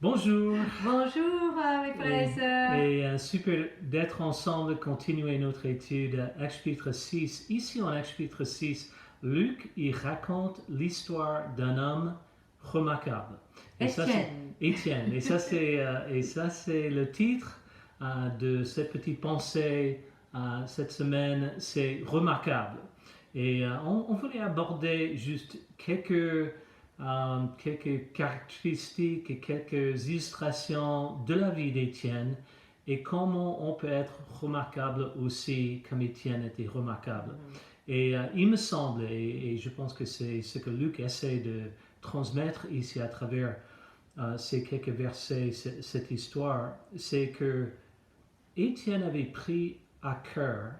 Bonjour Bonjour mes frères et sœurs. et super d'être ensemble, continuer notre étude à Actes chapitre 6. Ici en Actes chapitre 6, Luc il raconte l'histoire d'un homme remarquable. Et ça c'est Étienne. Étienne. Et ça c'est le titre de cette petite pensée cette semaine, c'est remarquable. Et on voulait aborder juste quelques caractéristiques et quelques illustrations de la vie d'Étienne et comment on peut être remarquable aussi comme Étienne était remarquable. Et il me semble, et je pense que c'est ce que Luc essaie de transmettre ici à travers ces quelques versets, cette histoire, c'est que Étienne avait pris à cœur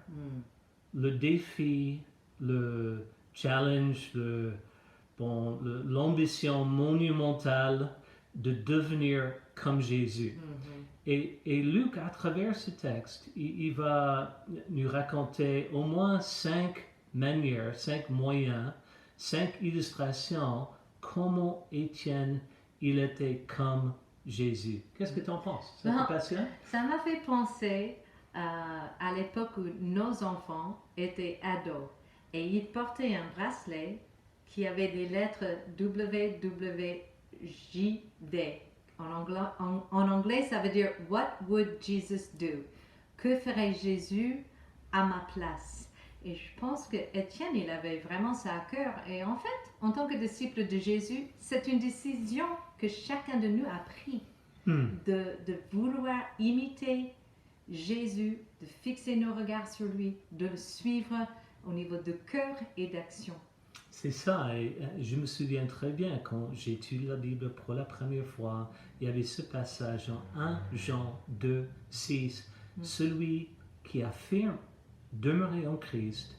le défi, le challenge, l'ambition monumentale de devenir comme Jésus. Et Luc, à travers ce texte, il va nous raconter au moins 5 manières, 5 moyens, 5 illustrations comment Étienne, il était comme Jésus. Qu'est-ce que tu en penses? Ça te passionne? Ça m'a fait penser à l'époque où nos enfants étaient ados et ils portaient un bracelet qui avait des lettres WWJD. En anglais, ça veut dire What would Jesus do? Que ferait Jésus à ma place? Et je pense que Étienne, il avait vraiment ça à cœur. Et en fait, en tant que disciple de Jésus, c'est une décision que chacun de nous a prise. De vouloir imiter Jésus, de fixer nos regards sur lui, de le suivre au niveau de cœur et d'action. C'est ça, et je me souviens très bien quand j'ai étudié la Bible pour la première fois, il y avait ce passage en 1 Jean 2, 6. Celui qui affirme demeurer en Christ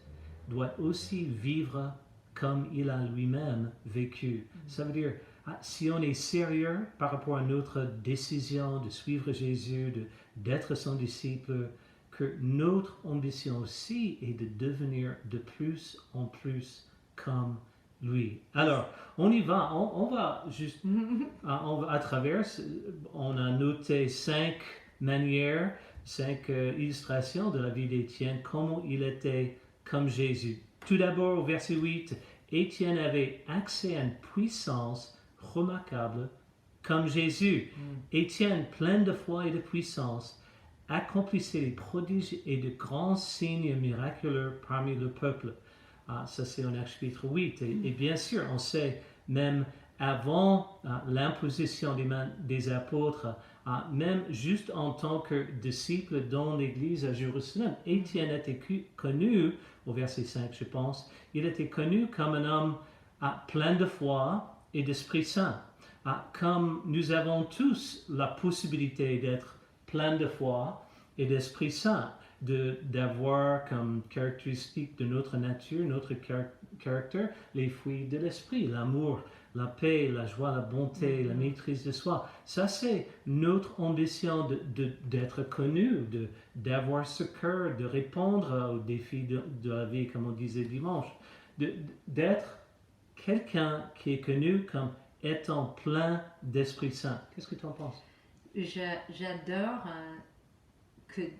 doit aussi vivre comme il a lui-même vécu. Ça veut dire, si on est sérieux par rapport à notre décision de suivre Jésus, d'être son disciple, que notre ambition aussi est de devenir de plus en plus comme lui. Alors, on y va, on va juste, à travers, on a noté 5 manières, 5 illustrations de la vie d'Étienne, comment il était comme Jésus. Tout d'abord, au verset 8, Étienne avait accès à une puissance remarquable comme Jésus. Étienne, plein de foi et de puissance, accomplissait des prodiges et de grands signes miraculeux parmi le peuple. Ça c'est en Actes chapitre 8. Et bien sûr, on sait même avant l'imposition des mains des apôtres, même juste en tant que disciple dans l'église à Jérusalem, Étienne était connu, au verset 5 je pense, il était connu comme un homme plein de foi et d'Esprit Saint. Comme nous avons tous la possibilité d'être plein de foi et d'Esprit Saint, d'avoir comme caractéristique de notre nature, notre caractère, les fruits de l'esprit, l'amour, la paix, la joie, la bonté, la maîtrise de soi. Ça, c'est notre ambition d'être connu, d'avoir ce cœur, de répondre aux défis de la vie, comme on disait dimanche, d'être quelqu'un qui est connu comme étant plein d'Esprit Saint. Qu'est-ce que tu en penses? J'adore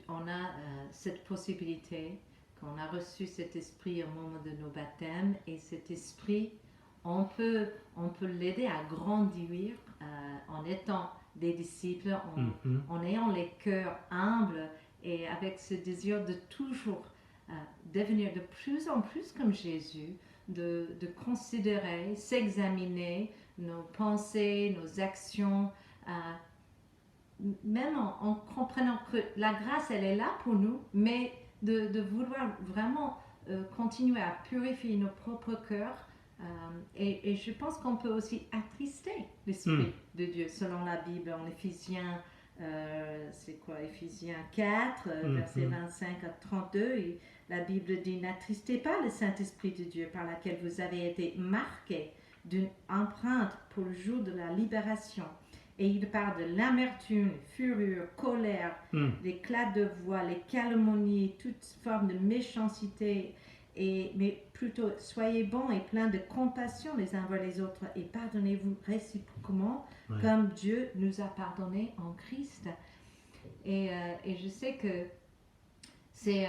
qu'on a cette possibilité, qu'on a reçu cet esprit au moment de nos baptêmes, et cet esprit, on peut l'aider à grandir en étant des disciples, en ayant les cœurs humbles et avec ce désir de toujours devenir de plus en plus comme Jésus, de considérer, s'examiner nos pensées, nos actions, même en comprenant que la grâce, elle est là pour nous, mais de vouloir vraiment continuer à purifier nos propres cœurs. Et je pense qu'on peut aussi attrister l'Esprit de Dieu, selon la Bible, en Éphésiens, c'est quoi, Éphésiens 4, versets 25 à 32, et la Bible dit « N'attristez pas le Saint-Esprit de Dieu par laquelle vous avez été marqués d'une empreinte pour le jour de la libération. » Et il parle de l'amertume, fureur, colère, l'éclat de voix, les calomnies, toute forme de méchanceté mais plutôt soyez bons et pleins de compassion les uns envers les autres et pardonnez-vous réciproquement comme Dieu nous a pardonné en Christ. Et je sais que c'est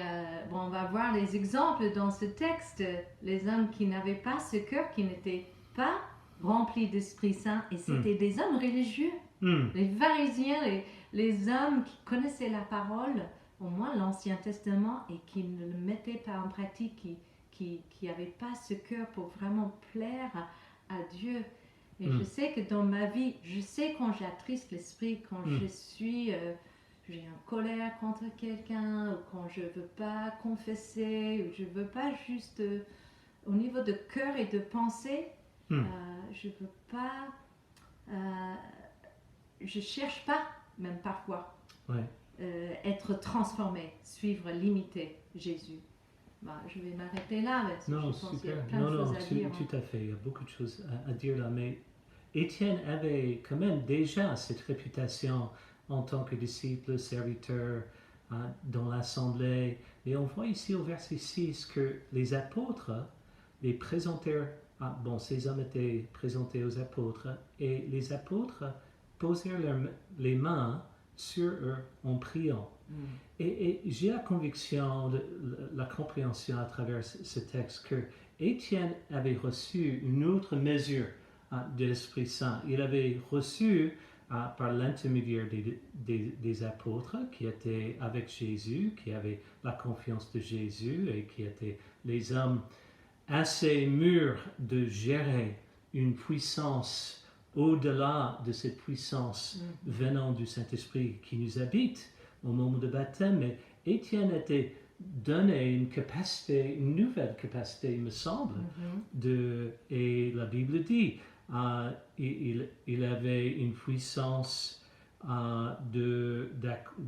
on va voir les exemples dans ce texte, les hommes qui n'avaient pas ce cœur, qui n'étaient pas remplis d'Esprit Saint, et c'était des hommes religieux, les pharisiens, les hommes qui connaissaient la parole, au moins l'Ancien Testament, et qui ne le mettaient pas en pratique, qui n'avaient pas ce cœur pour vraiment plaire à Dieu. Et je sais que dans ma vie, je sais quand j'attriste l'Esprit, quand je suis... j'ai une colère contre quelqu'un, ou quand je ne veux pas confesser, ou je ne veux pas juste... au niveau de cœur et de pensée, je ne veux pas... je ne cherche pas, même parfois, être transformé, suivre, limiter Jésus. Je vais m'arrêter là, parce que je pense qu'il y a plein de choses à dire. Tout à fait, il y a beaucoup de choses à dire là, mais Étienne avait quand même déjà cette réputation en tant que disciple, serviteur dans l'assemblée. Et on voit ici au verset 6 que les apôtres les présentèrent, ces hommes étaient présentés aux apôtres, et les apôtres posèrent les mains sur eux en priant. Et j'ai la conviction, la compréhension à travers ce texte que Étienne avait reçu une autre mesure de l'Esprit Saint. Il avait reçu par l'intermédiaire des apôtres qui étaient avec Jésus, qui avaient la confiance de Jésus et qui étaient les hommes assez mûrs de gérer une puissance au-delà de cette puissance venant du Saint-Esprit qui nous habite au moment de baptême. Mais Étienne était donné une capacité, une nouvelle capacité, il me semble, et la Bible dit, il avait une puissance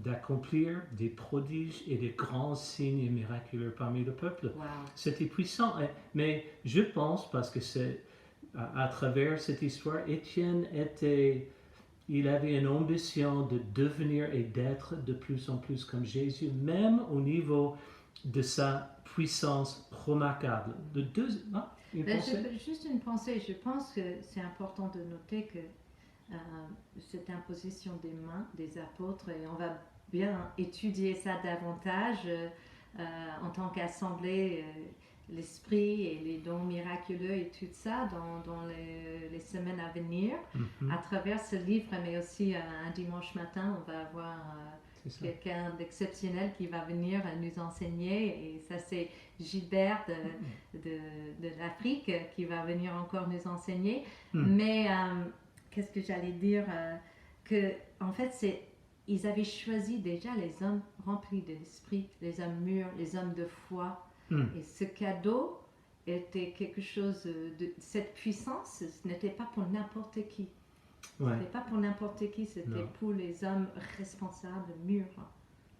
d'accomplir des prodiges et des grands signes miraculeux parmi le peuple. Wow. C'était puissant, mais je pense, parce que c'est à travers cette histoire, Étienne il avait une ambition de devenir et d'être de plus en plus comme Jésus, même au niveau de sa puissance remarquable. Juste une pensée, je pense que c'est important de noter que cette imposition des mains des apôtres, et on va bien étudier ça davantage en tant qu'assemblée, l'esprit et les dons miraculeux et tout ça dans les semaines à venir à travers ce livre, mais aussi un dimanche matin on va avoir quelqu'un d'exceptionnel qui va venir nous enseigner, et ça c'est Gilbert de l'Afrique qui va venir encore nous enseigner. Mais qu'est-ce que j'allais dire, que en fait ils avaient choisi déjà les hommes remplis de l'esprit, les hommes mûrs, les hommes de foi. Et ce cadeau était quelque chose de cette puissance, ce n'était pas pour n'importe qui. Ce n'était pas pour n'importe qui, c'était pour les hommes responsables, mûrs.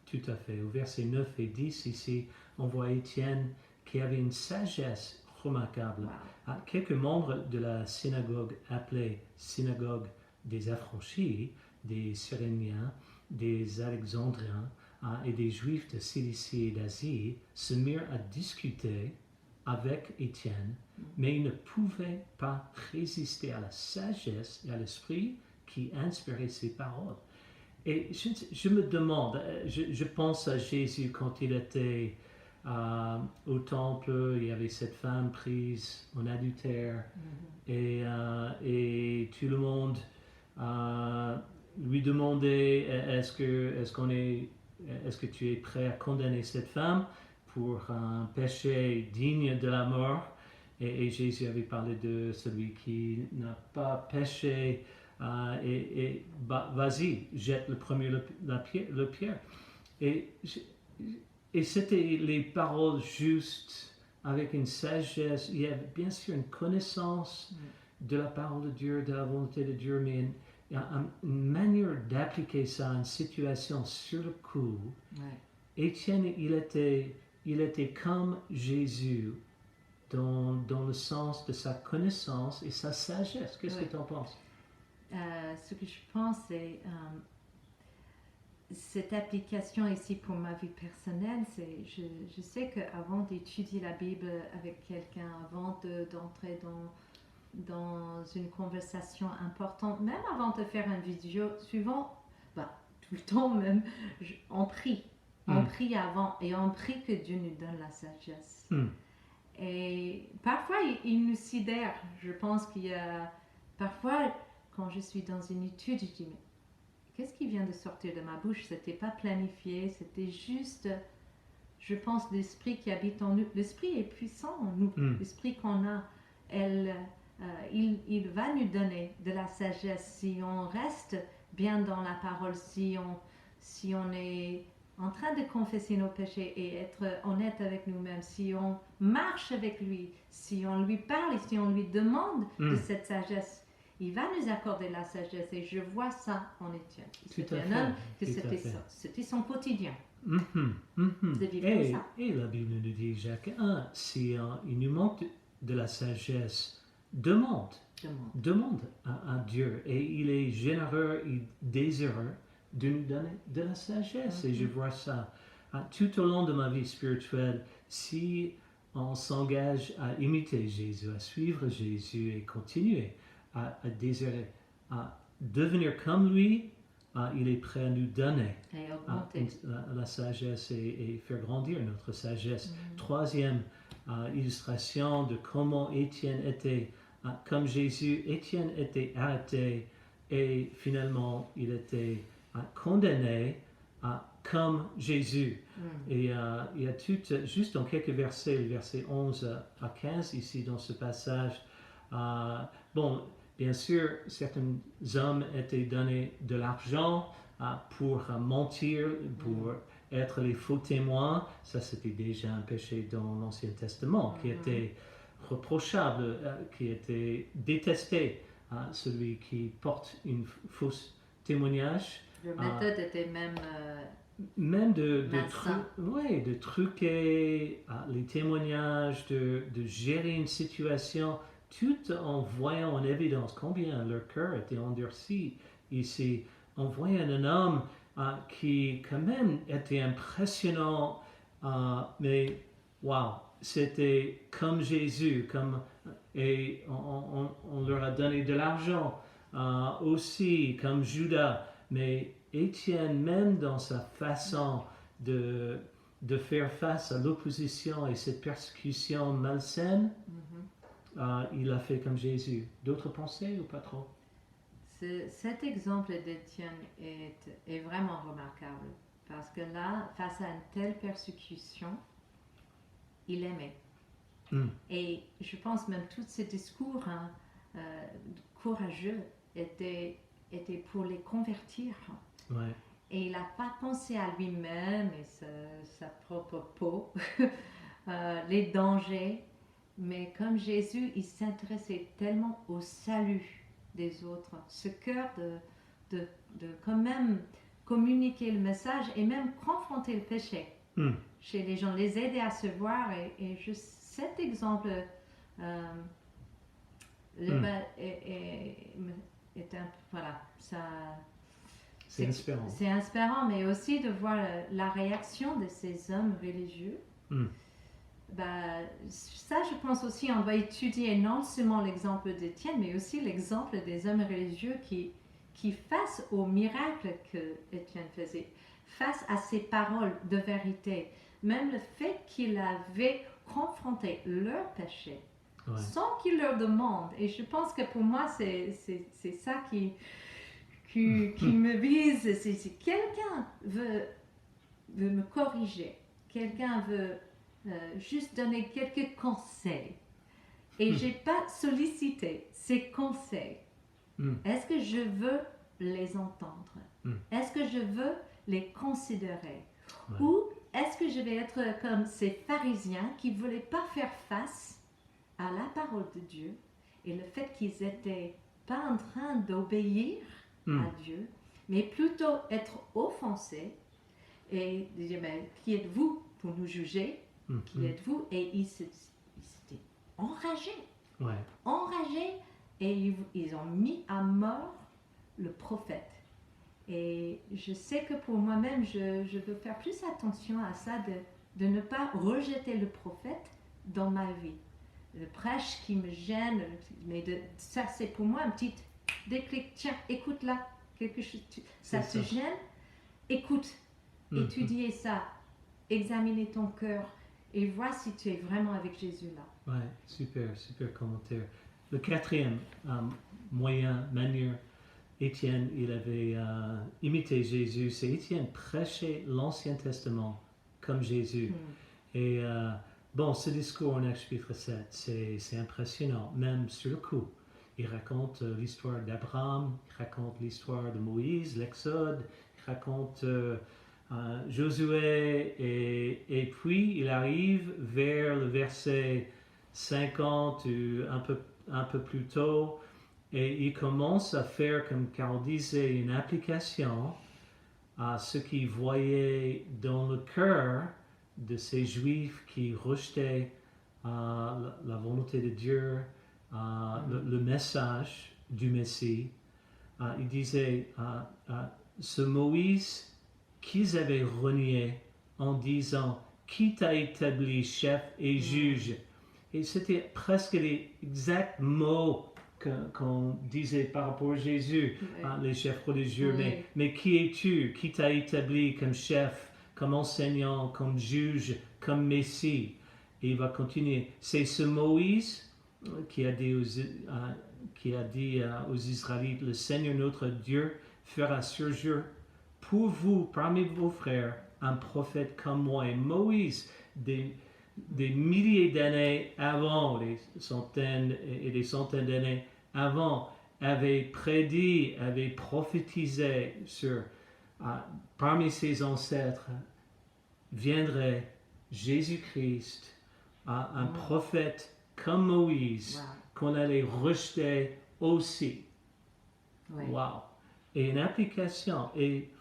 Tout à fait. Au verset 9 et 10, ici, on voit Étienne qui avait une sagesse remarquable. Quelques membres de la synagogue appelée synagogue des affranchis, des Cyréniens, des Alexandriens et des Juifs de Cilicie et d'Asie se mirent à discuter avec Étienne, mais ils ne pouvaient pas résister à la sagesse et à l'esprit qui inspirait ses paroles. Et je me demande, je pense à Jésus quand il était au temple, il y avait cette femme prise en adultère, et tout le monde lui demandait est-ce que tu es prêt à condamner cette femme pour un péché digne de la mort? Et Jésus avait parlé de celui qui n'a pas péché, vas-y, jette le premier le pierre. Et c'était les paroles justes, avec une sagesse. Il y a bien sûr une connaissance de la parole de Dieu, de la volonté de Dieu, mais une manière d'appliquer ça à une situation sur le coup. Étienne, il était comme Jésus dans le sens de sa connaissance et sa sagesse. Qu'est-ce que tu en penses? Ce que je pense, c'est cette application ici pour ma vie personnelle, je sais qu'avant d'étudier la Bible avec quelqu'un, avant d'entrer dans une conversation importante, même avant de faire une vidéo, souvent, tout le temps même, on prie. On prie avant et on prie que Dieu nous donne la sagesse. Et parfois, il nous sidère. Je pense qu'il y a... Parfois, quand je suis dans une étude, je dis, mais qu'est-ce qui vient de sortir de ma bouche? C'était pas planifié, c'était juste, je pense, l'esprit qui habite en nous. L'esprit est puissant en nous. L'esprit qu'on a, il va nous donner de la sagesse si on reste bien dans la parole, si on est en train de confesser nos péchés et être honnête avec nous-mêmes, si on marche avec lui, si on lui parle et si on lui demande de cette sagesse. Il va nous accorder la sagesse et je vois ça en Étienne. C'était un homme que c'était son quotidien. De vivre comme ça. Et la Bible nous dit, Jacques 1, si il nous manque de la sagesse, demande à Dieu. Et il est généreux et désireux de nous donner de la sagesse. Et je vois ça tout au long de ma vie spirituelle. Si on s'engage à imiter Jésus, à suivre Jésus et continuer à désirer, à devenir comme lui, il est prêt à nous donner la sagesse et faire grandir notre sagesse. Troisième illustration de comment Étienne était, comme Jésus, Étienne était arrêté et finalement il était condamné comme Jésus. Et il y a juste dans quelques versets, les versets 11 à 15 ici dans ce passage, bien sûr, certains hommes étaient donnés de l'argent pour mentir, pour être les faux témoins. Ça, c'était déjà un péché dans l'Ancien Testament qui était reprochable, qui était détesté. Celui qui porte une fausse témoignage. La méthode était même de truquer les témoignages, de gérer une situation, tout en voyant en évidence combien leur cœur était endurci ici, en voyant un homme qui quand même était impressionnant, mais wow, c'était comme Jésus, et on leur a donné de l'argent aussi, comme Judas, mais Étienne, même dans sa façon de faire face à l'opposition et cette persécution malsaine, il a fait comme Jésus. D'autres pensées ou pas trop? Cet exemple d'Étienne est vraiment remarquable parce que là, face à une telle persécution, il aimait. Et je pense même tous ces discours courageux étaient pour les convertir. Et il n'a pas pensé à lui-même et sa propre peau, les dangers. Mais comme Jésus, il s'intéressait tellement au salut des autres, ce cœur de quand même communiquer le message et même confronter le péché chez les gens, les aider à se voir. Et cet exemple est un, voilà, ça... C'est inspirant. C'est inspirant, mais aussi de voir la réaction de ces hommes religieux. Ça, je pense aussi, on doit étudier non seulement l'exemple d'Étienne, mais aussi l'exemple des hommes religieux qui face au miracle que Étienne faisait, face à ses paroles de vérité, même le fait qu'il avait confronté leur péché, sans qu'il leur demande. Et je pense que pour moi, c'est ça qui me vise. Si quelqu'un veut me corriger, quelqu'un veut juste donner quelques conseils et j'ai pas sollicité ces conseils, est-ce que je veux les entendre? Est-ce que je veux les considérer? Ou est-ce que je vais être comme ces pharisiens qui ne voulaient pas faire face à la parole de Dieu et le fait qu'ils n'étaient pas en train d'obéir à Dieu, mais plutôt être offensés et dire, mais qui êtes-vous pour nous juger? Qui êtes-vous? Et ils s'étaient enragés et ils ont mis à mort le prophète. Et je sais que pour moi-même, je veux faire plus attention à ça, de ne pas rejeter le prophète dans ma vie. Le prêche qui me gêne, mais ça c'est pour moi un petit déclic. Tiens, écoute là, quelque chose, ça te gêne, écoute, étudiez ça, examinez ton cœur et vois si tu es vraiment avec Jésus là. Ouais, super commentaire. Le quatrième manière, Étienne, il avait imité Jésus, c'est Étienne prêchait l'Ancien Testament comme Jésus. Et bon, ce discours en Actes chapitre 7, c'est impressionnant, même sur le coup. Il raconte l'histoire d'Abraham, il raconte l'histoire de Moïse, l'Exode, il raconte Josué, et puis il arrive vers le verset 50 ou un peu plus tôt, et il commence à faire, comme Carl disait, une application à ce qu'il voyait dans le cœur de ces Juifs qui rejetaient la volonté de Dieu, le message du Messie. Il disait, ce Moïse qu'ils avaient renié en disant, qui t'a établi chef et juge? Et c'était presque les exacts mots qu'on disait par rapport à Jésus, les chefs religieux. Mais qui es-tu? Qui t'a établi comme chef, comme enseignant, comme juge, comme Messie? Et il va continuer. C'est ce Moïse qui a dit aux Israélites, le Seigneur notre Dieu fera surgir pour vous, parmi vos frères, un prophète comme moi. Et Moïse, des milliers d'années avant, des centaines et des centaines d'années avant, avait prédit, avait prophétisé sur, parmi ses ancêtres, viendrait Jésus-Christ, un prophète comme Moïse, qu'on allait rejeter aussi. Wow! Et une application, et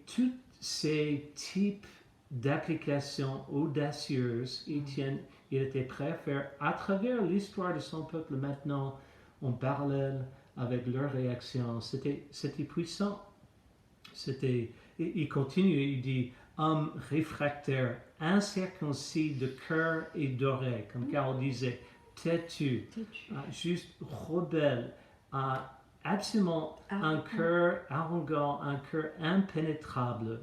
tous ces types d'applications audacieuses, Étienne, il était prêt à faire à travers l'histoire de son peuple maintenant, en parallèle avec leur réaction. C'était puissant. Il continue, il dit, homme réfractaire, incirconcis de cœur et d'oreille, comme Carl disait, têtu, juste rebelle, absolument un cœur arrogant, un cœur impénétrable,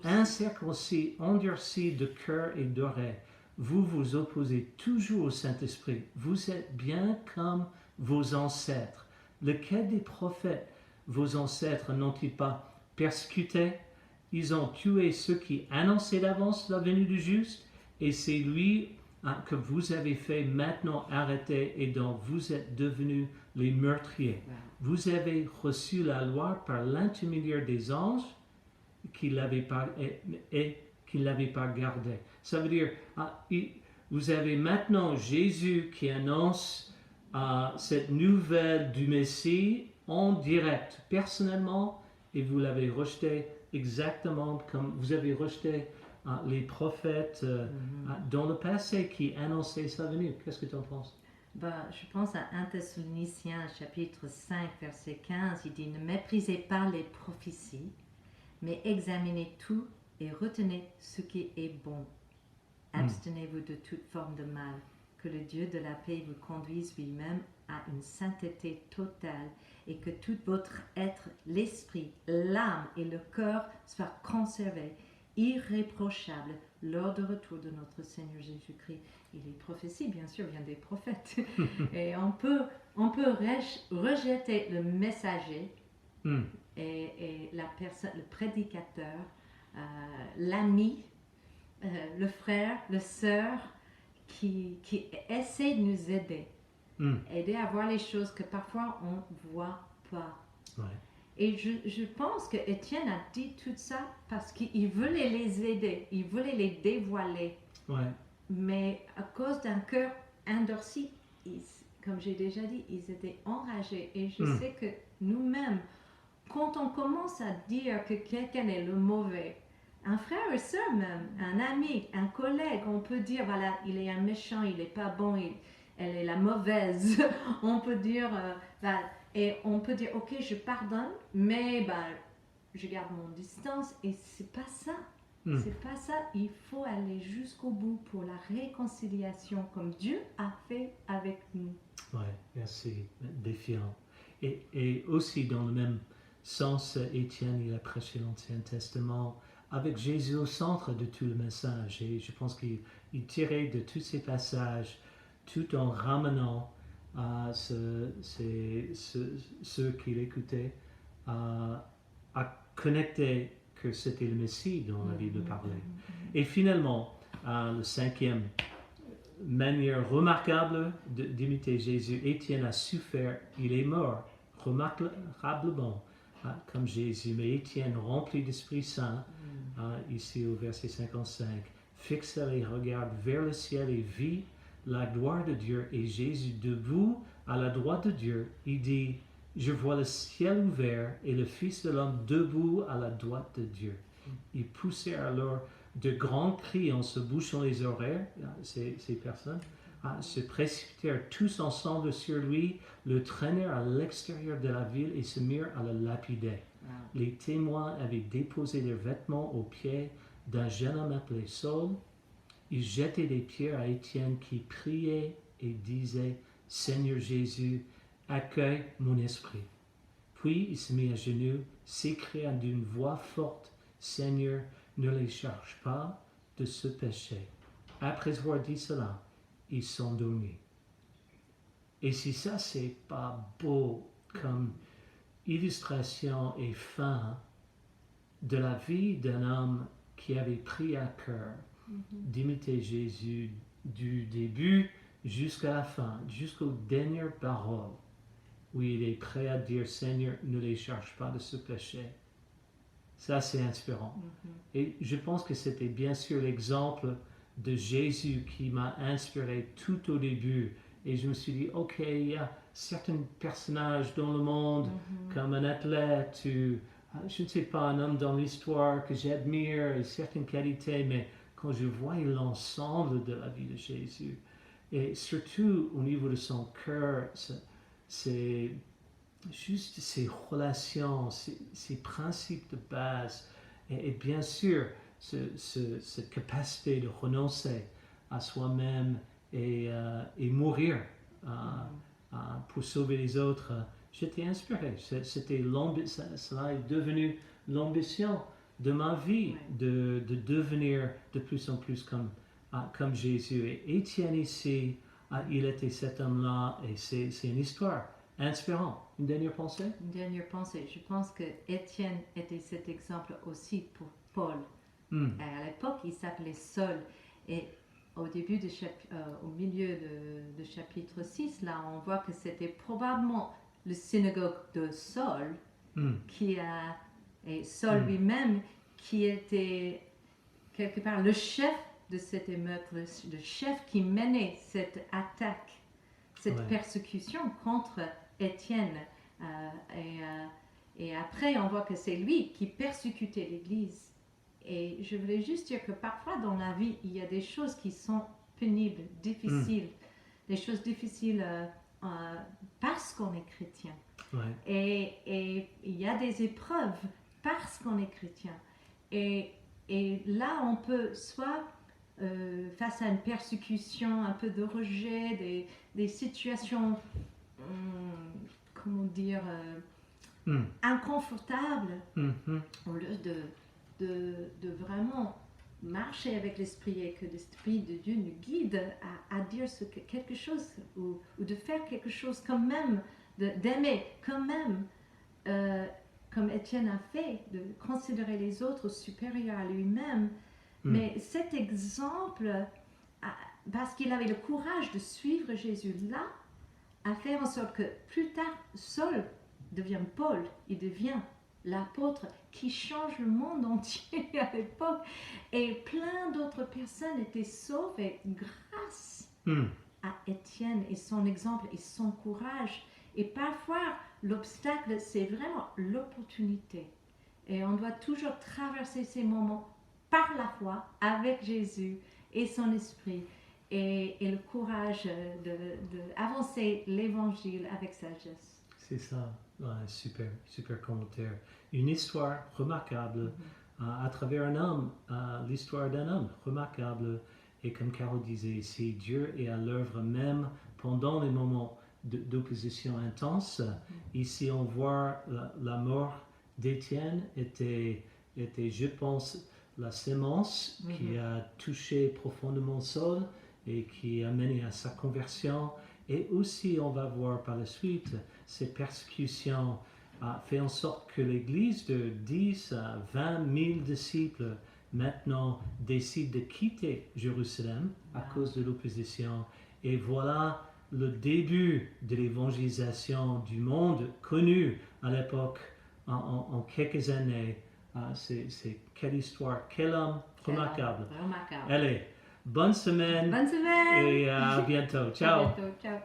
incirconcis, endurci de cœur et d'oreille. Vous vous opposez toujours au Saint-Esprit. Vous êtes bien comme vos ancêtres. Lequel des prophètes, vos ancêtres, n'ont-ils pas persécuté? Ils ont tué ceux qui annonçaient d'avance la venue du juste, et c'est lui que vous avez fait maintenant arrêter et dont vous êtes devenus les meurtriers. Vous avez reçu la loi par l'intermédiaire des anges qui l'avaient pas gardée. Ça veut dire, vous avez maintenant Jésus qui annonce cette nouvelle du Messie en direct, personnellement, et vous l'avez rejeté exactement comme vous avez rejeté les prophètes dans le passé qui annonçaient sa venue. Qu'est-ce que tu en penses? Je pense à 1 Thessaloniciens chapitre 5 verset 15, il dit « Ne méprisez pas les prophéties, mais examinez tout et retenez ce qui est bon. Abstenez-vous de toute forme de mal, que le Dieu de la paix vous conduise lui-même à une sainteté totale et que tout votre être, l'esprit, l'âme et le cœur soient conservés, irréprochables lors du retour de notre Seigneur Jésus-Christ. » Et les prophéties, bien sûr, viennent des prophètes. Et on peut rejeter le messager et la personne, le prédicateur, l'ami, le frère, la sœur qui essaie de nous aider à voir les choses que parfois on ne voit pas. Et je pense que Étienne a dit tout ça parce qu'il voulait les aider, il voulait les dévoiler. Mais à cause d'un cœur endurci, comme j'ai déjà dit, ils étaient enragés. Et je sais que nous-mêmes, quand on commence à dire que quelqu'un est le mauvais, un frère et soeur même, un ami, un collègue, on peut dire, voilà, il est un méchant, il n'est pas bon, elle est la mauvaise. On peut dire, Et on peut dire, ok, je pardonne, mais je garde mon distance. Et c'est pas ça. C'est pas ça. Il faut aller jusqu'au bout pour la réconciliation, comme Dieu a fait avec nous. Oui, merci. Défiant. Et aussi, dans le même sens, Étienne, il a prêché l'Ancien Testament avec Jésus au centre de tout le message. Et je pense qu'il tirait de tous ces passages, tout en ramenant ceux qu'il écoutait à connecter que c'était le Messie dont la Bible parlait. Et finalement, le cinquième manière remarquable d'imiter Jésus, Étienne a souffert, il est mort remarquablement comme Jésus. Mais Étienne, rempli d'Esprit Saint, ici au verset 55, fixa les regards vers le ciel et vit la gloire de Dieu et Jésus debout à la droite de Dieu. Il dit, je vois le ciel ouvert et le Fils de l'homme debout à la droite de Dieu. Ils poussèrent alors de grands cris en se bouchant les oreilles, ces personnes, se précipitèrent tous ensemble sur lui, le traînèrent à l'extérieur de la ville et se mirent à le lapider. Les témoins avaient déposé leurs vêtements aux pieds d'un jeune homme appelé Saul. Ils jetaient des pierres à Étienne qui priait et disait, Seigneur Jésus, accueille mon esprit. Puis il se mit à genoux, s'écria d'une voix forte, Seigneur, ne les charge pas de ce péché. Après avoir dit cela, ils s'endormirent. Et si ça, c'est pas beau comme illustration et fin de la vie d'un homme qui avait pris à cœur d'imiter Jésus du début jusqu'à la fin, jusqu'aux dernières paroles, où il est prêt à dire, Seigneur, ne les charge pas de ce péché. Ça, c'est inspirant. Et je pense que c'était bien sûr l'exemple de Jésus qui m'a inspiré tout au début. Et je me suis dit, ok, il y a certains personnages dans le monde, comme un athlète, ou, je ne sais pas, un homme dans l'histoire que j'admire, et certaines qualités, mais quand je vois l'ensemble de la vie de Jésus, et surtout au niveau de son cœur, c'est juste ses relations, ses principes de base, et bien sûr, cette capacité de renoncer à soi-même et mourir pour sauver les autres. J'étais inspiré. Cela est devenu l'ambition de ma vie, de devenir de plus en plus comme Jésus. Et Étienne ici, il était cet homme-là, et c'est une histoire inspirante. Une dernière pensée? Une dernière pensée. Je pense que Étienne était cet exemple aussi pour Paul. À l'époque, il s'appelait Saul. Et au milieu de chapitre 6, là, on voit que c'était probablement le synagogue de Saul et Saul lui-même qui était quelque part le chef de cette émeute, le chef qui menait cette attaque, cette persécution contre Étienne. Et après, on voit que c'est lui qui persécutait l'Église. Et je voulais juste dire que parfois dans la vie, il y a des choses qui sont pénibles, difficiles, des choses difficiles parce qu'on est chrétien. Et il y a des épreuves parce qu'on est chrétien. Et là, on peut soit face à une persécution, un peu de rejet, des situations, comment dire, inconfortables, au lieu de vraiment marcher avec l'Esprit et que l'Esprit de Dieu nous guide à dire quelque chose ou de faire quelque chose quand même, d'aimer quand même, comme Étienne a fait, de considérer les autres supérieurs à lui-même. Mais cet exemple, parce qu'il avait le courage de suivre Jésus là, a fait en sorte que plus tard, Saul devient Paul, il devient l'apôtre qui change le monde entier à l'époque. Et plein d'autres personnes étaient sauvées grâce à Étienne et son exemple et son courage. Et parfois, l'obstacle, c'est vraiment l'opportunité. Et on doit toujours traverser ces moments par la foi avec Jésus et son esprit et le courage d'avancer l'évangile avec sagesse. c'est ça. Ouais, super, super commentaire. Une histoire remarquable à travers un homme, l'histoire d'un homme remarquable. Et comme Carole disait ici, Dieu est à l'œuvre même pendant les moments d'opposition intense. Ici, on voit la mort d'Étienne était, je pense, la sémence qui a touché profondément le sol et qui a mené à sa conversion. Et aussi, on va voir par la suite, ces persécutions fait en sorte que l'Église de 10 à 20 000 disciples maintenant décide de quitter Jérusalem à cause de l'opposition. Et voilà le début de l'évangélisation du monde connu à l'époque en quelques années. C'est quelle histoire, quel homme remarquable. Remarquable. Allez, bonne semaine. Bonne semaine. Et à bientôt. Ciao. À bientôt. Ciao.